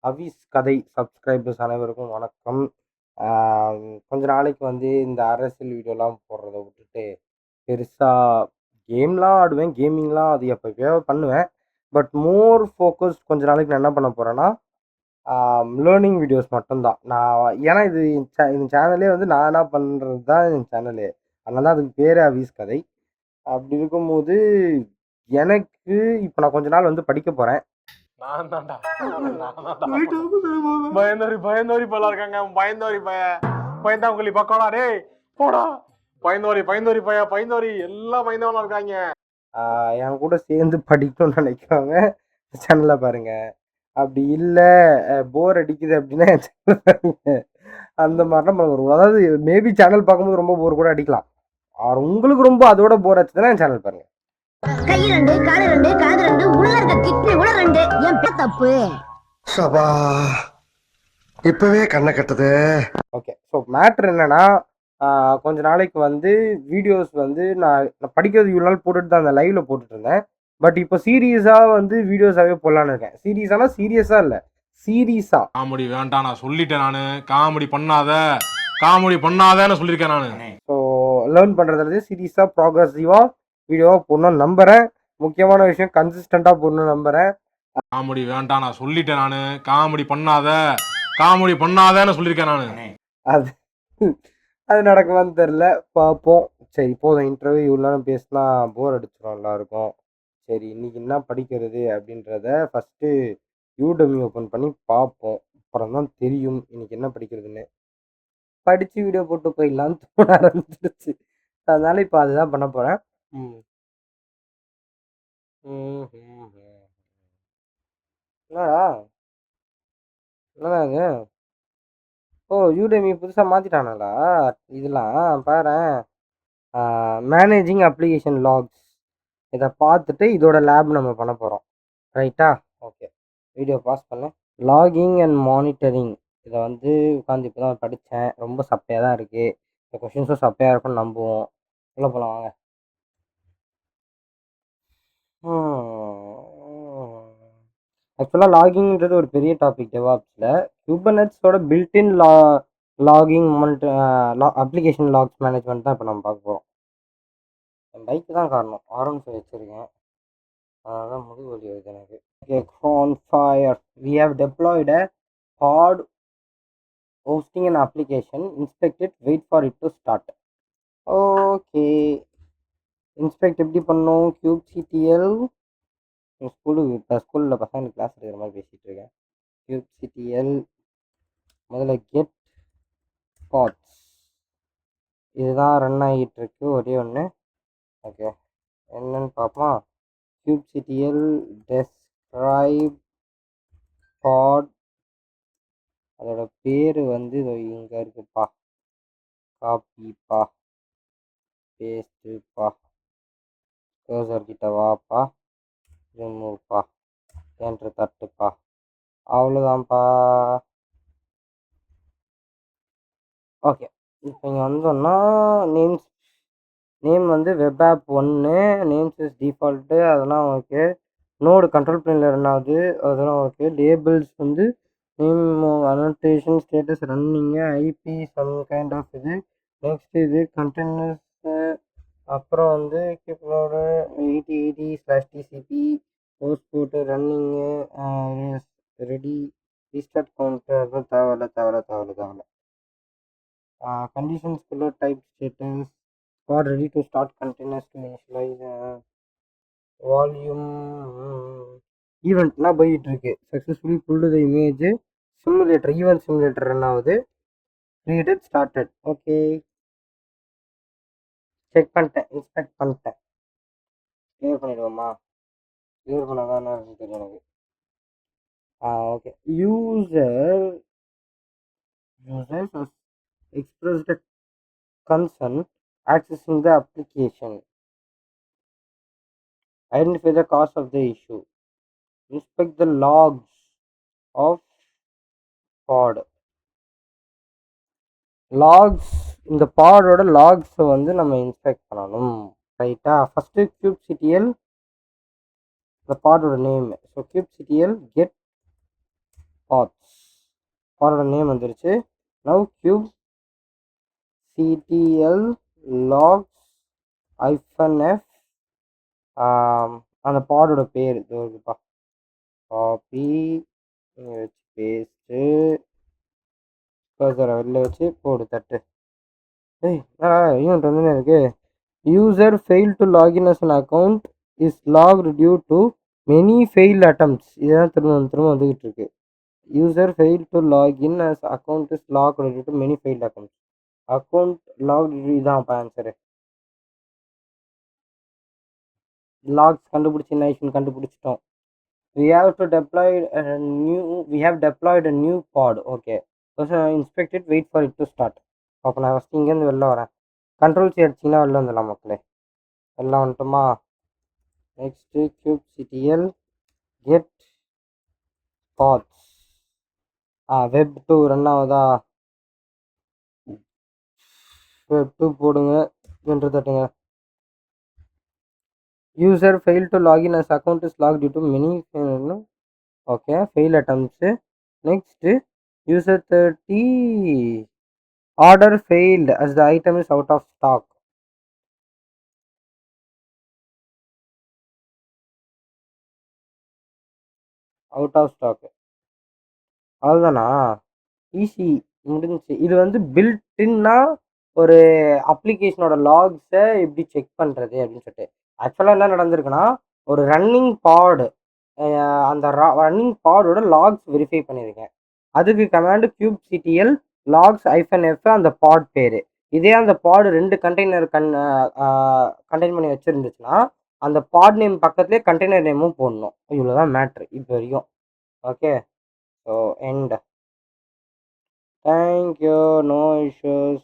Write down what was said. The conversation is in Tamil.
அவிஸ் கதை சப்ஸ்கிரைபர்ஸ் அனைவருக்கும் வணக்கம். கொஞ்ச நாளைக்கு வந்து இந்த அரசியல் வீடியோலாம் போடுறத விட்டுட்டு, பெருசா கேம்லாம் ஆடுவேன். கேமிங்லாம் அது எப்பயோ பண்ணுவேன். பட் மோர் ஃபோக்கஸ்ட் கொஞ்ச நாளைக்கு நான் என்ன பண்ண போறேன்னா, லேர்னிங் வீடியோஸ் மட்டும் தான். ஏன்னா இது இந்த சேனலே வந்து நானா பண்றது தான் என் சேனலே. அதனால தான் அதுக்கு பேரே அவிஸ் கதை. அப்படி இருக்கும்போது, எனக்கு இப்ப நான் கொஞ்ச நாள் வந்து படிக்க போறேன். நான் தான்டா பயந்தோரி பயந்தோரி பல இருக்காங்க பயந்தோரி பயந்தாங்குழி பக்கோடா டேய் போடா பயந்தோரி பயந்தோரி பயந்தோரி எல்லாம் பயந்தவனா இருக்காங்க. என் கூட சேர்ந்து படிக்கணும்னு நினைக்கிறவங்க சேனலை பாருங்க. அப்படி இல்லை போர் அடிக்குது அப்படின்னா என் சேனல் பாருங்க. அந்த மாதிரிலாம் வரும். அதாவது மேபி சேனல் பார்க்கும்போது ரொம்ப போர் கூட அடிக்கலாம். உங்களுக்கு ரொம்ப அதோட போர் ஆச்சுன்னா என் சேனல் பாருங்க. கை ரெண்டு காலு ரெண்டு காது ரெண்டு உள்ள இருக்க கிட்னி உள்ள ரெண்டு என் பேர் தப்பு சபா இப்பவே கண்ணை கட்டுது. ஓகே, ஸோ மேட்ரு என்னன்னா, கொஞ்ச நாளைக்கு வந்து வீடியோஸ் வந்து நான் படிக்கிறது இவ்வளோ நாள் போட்டுட்டு தான் அந்த லைவ்ல போட்டுட்டு இருந்தேன். பட் இப்போ சீரியஸாக வந்து வீடியோஸாகவே போடலான்னு இருக்கேன். சீரியஸானா சீரியஸாக இல்லை, சீரியஸா. காமெடி வேண்டாம் நான் சொல்லிட்டேன். நானு காமெடி பண்ணாதன்னு சொல்லியிருக்கேன் நானு. ஸோ லேர்ன் பண்ணுறதுல சீரியஸாக ப்ராக்ரஸிவாக வீடியோவாக போடணும்னு நம்புகிறேன். முக்கியமான விஷயம் கன்சிஸ்டண்ட்டாக போடணும்னு நம்புகிறேன். காமெடி வேண்டாம் நான் சொல்லிட்டேன். நானு காமெடி பண்ணாதன்னு சொல்லியிருக்கேன் நானு. அது அது நடக்குமான்னு தெரில, பார்ப்போம். சரி போதும், இன்டர்வியூ இவ்வளோ நேரம் பேசினா போர் அடிச்சிடும் எல்லாருக்கும். சரி இன்னைக்கு என்ன படிக்கிறது அப்படின்றத ஃபஸ்ட்டு யூடெமி ஓப்பன் பண்ணி பார்ப்போம். அப்புறம் தான் தெரியும் இன்னைக்கு என்ன படிக்கிறதுன்னு. படித்து வீடியோ போட்டு போயிடலான்னு தோண ஆரம்பிச்சிருச்சு. அதனால இப்போ அதுதான் பண்ண போகிறேன். என்னடா என்னடா இது? ஓ, யூடெமி புதுசாக மாற்றிட்டானாடா இதெல்லாம் பாரேன். மேனேஜிங் அப்ளிகேஷன் லாக்ஸ் இதை பார்த்துட்டு இதோட லேப் நம்ம பண்ண போகிறோம். ரைட்டா? ஓகே, வீடியோ பாஸ் பண்ணேன். லாகிங் அண்ட் மானிட்டரிங் இதை வந்து உட்காந்து இப்போ தான் படித்தேன். ரொம்ப சப்பையாக தான் இருக்குது. இந்த கொஷின்ஸும் சப்பையாக இருக்கும்னு நம்புவோம். உள்ள போகலாம் வாங்க. ஆக்சுவலாக லாகிங்கிறது ஒரு பெரிய டாபிக் டெவாப்ஸில். குபர்நெட்ஸோட built in logging application logs management தான் இப்போ நம்ம பார்க்க போகிறோம். என் பைக்கு தான் காரணம், R15 வச்சுருக்கேன், அதனால முதுகு வலி வருது எனக்கு. Okay, on fire we have deployed a pod hosting an application. Inspect it, wait for it to start. Okay, inspect எப்படி பண்ணோம்? kubectl ஸ்கூலில் பசங்களுக்கு கிளாஸ் எடுக்கிற மாதிரி பேசிகிட்டு இருக்கேன். kubectl முதல்ல கெட் பாட்ஸ் இதுதான் ரன் ஆகிட்டு இருக்கு ஒரே ஒன்று. ஓகே, என்னன்னு பார்ப்போம். kubectl describe pod, அதோட பேர் வந்து இங்கே இருக்குப்பா. காப்பிப்பா, பேஸ்ட்டுப்பா, கர்சர் கிட்ட வாப்பா, ரிமூவ்ப்பா, என்று தட்டுப்பா, அவ்வளோதான்ப்பா. ஓகே, இப்போ இங்கே வந்தோன்னா நேம் வந்து web app 1, names is default, அதெல்லாம் ஓகே. நோடு கண்ட்ரோல் பிளேனில் ரன் ஆகுது, அதெல்லாம் ஓகே. லேபிள்ஸ் வந்து name, annotation, status, running, IP, some kind of இது. நெக்ஸ்ட் இது கண்டெய்னர்ஸு, அப்புறம் வந்து கீப்போர்டு 8080/TCP, போஸ்ட் போட்டு ரன்னிங்கு, ரெடி, ரீஸ்டார்ட் கவுண்டர், அதுவும் தேவையில்ல. கண்டிஷன்ஸ்குள்ள type status, God ready to start containers to initialize volume ஈவெண்ட்லாம் போயிட்டு இருக்கு. Successfully pulled the image simulator, event simulator run ஆகுது. created started. ஓகே, செக் பண்ணிட்டேன், இன்ஸ்பெக்ட் பண்ணிட்டேன். கிளியர் பண்ணிடுவோமா? கிளியர் பண்ணாதான் என்ன தெரியும் எனக்கு. Okay, users expressed a concern accessing the application. Identify the cause of the issue. Inspect the logs of pod. Logs, இந்த பாடோட லாக்ஸை வந்து நம்ம இன்ஸ்பெக்ட் பண்ணணும். ரைட்டா? ஃபஸ்ட்டு kubectl இந்த பாடோட name. So kubectl get pods பாடோட நேம் வந்துருச்சு. Now kube ctl logs -f அந்த பாடோட பேர் இது இருக்குப்பா. காப்பி வச்சு பேஸ்ட்டு கர்சரை வெளில வச்சு போடு தட்டு. ஏய் என்னடா ஈவெண்ட் வந்து இருக்கு. User fail to login as an account is locked due to many failed attempts. இதுதான் திரும்ப வந்துகிட்டு இருக்கு. User fail to login as account is locked due to many failed attempts. Account locked இதான் ஆன்சரு. லாக்ஸ் கண்டுபிடிச்சி நைஷன் கண்டுபிடிச்சிட்டோம். we have deployed a new pod. Okay, inspect it, wait for it to start. அப்போ நான் ஃபஸ்ட்டு இங்கேருந்து வெளில வரேன். கண்ட்ரோல் சி அடிச்சிங்கன்னா வெளில வந்துடலாம் மக்களே. வெளில வந்துட்டோமா? Next kubectl get pods. Web 2 run ஆகுதா? வெப் 2 போடுங்க, என்று தட்டுங்க. User fail to login as account is lock due to many okay fail attempts. Next user 30 order failed as the item is out of stock. Out of ஸ்டாக்கு அவ்வளோதானா? ஈஸி, முடிஞ்சிச்சு. இது வந்து பில்டின்னா ஒரு அப்ளிகேஷனோட லாக்ஸை எப்படி செக் பண்ணுறது அப்படின்னு சொல்லிட்டு. ஆக்சுவலாக என்ன நடந்திருக்குன்னா, ஒரு ரன்னிங் பாடு அந்த ரன்னிங் பாடோட லாக்ஸ் வெரிஃபை பண்ணியிருக்கேன். அதுக்கு கமாண்டு kubectl logs -f அந்த பாட் பேர். இதே அந்த பாடு 2 கண்டெய்னர் கண்டெயின் பண்ணி வச்சுருந்துச்சுன்னா அந்த பாட் நேம் பக்கத்துலேயே கண்டெய்னர் நேமும் போடணும். இவ்வளோதான் மேட்ரு இப்போ வரைக்கும். Okay, so end. Thank you, no issues.